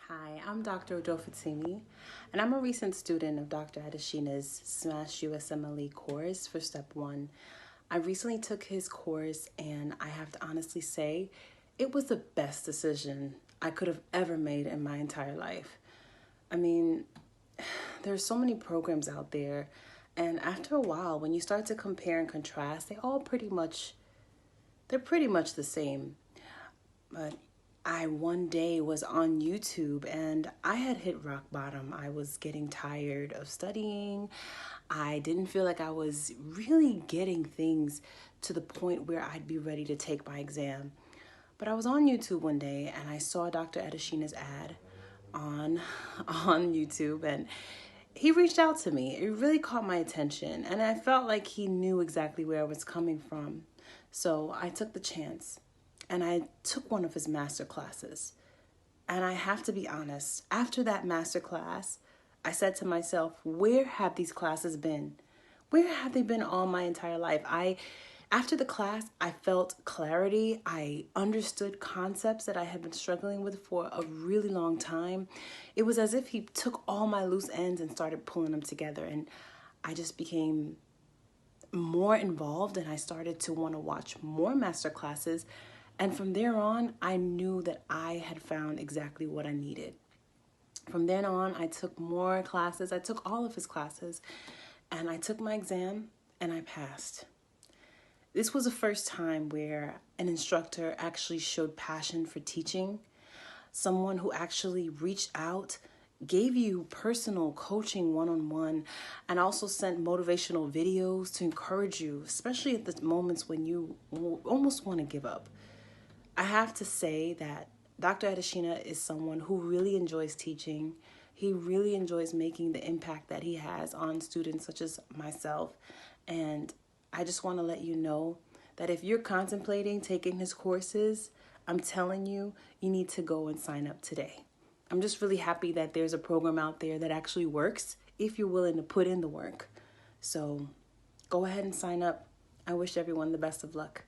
Hi, I'm Dr. Odofitsimi, and I'm a recent student of Dr. Adesina's SmashUSMLE course for Step 1. I recently took his course, and I have to honestly say, it was the best decision I could have ever made in my entire life. I mean, there's so many programs out there, and after a while, when you start to compare and contrast, they're pretty much the same. But I one day was on YouTube and I had hit rock bottom. I was getting tired of studying. I didn't feel like I was really getting things to the point where I'd be ready to take my exam. But I was on YouTube one day and I saw Dr. Adesina's ad on on YouTube, and he reached out to me. It really caught my attention and I felt like he knew exactly where I was coming from. So I took the chance and I took one of his master classes. And I have to be honest, after that master class, I said to myself, where have these classes been? Where have they been all my entire life? After the class, I felt clarity. I understood concepts that I had been struggling with for a really long time. It was as if he took all my loose ends and started pulling them together. And I just became more involved and I started to want to watch more master classes. And from there on, I knew that I had found exactly what I needed. From then on, I took more classes. I took all of his classes and I took my exam and I passed. This was the first time where an instructor actually showed passion for teaching, someone who actually reached out, gave you personal coaching one-on-one, and also sent motivational videos to encourage you, especially at the moments when you almost want to give up. I have to say that Dr. Adesina is someone who really enjoys teaching. He really enjoys making the impact that he has on students such as myself. And I just want to let you know that if you're contemplating taking his courses, I'm telling you, you need to go and sign up today. I'm just really happy that there's a program out there that actually works if you're willing to put in the work. So go ahead and sign up. I wish everyone the best of luck.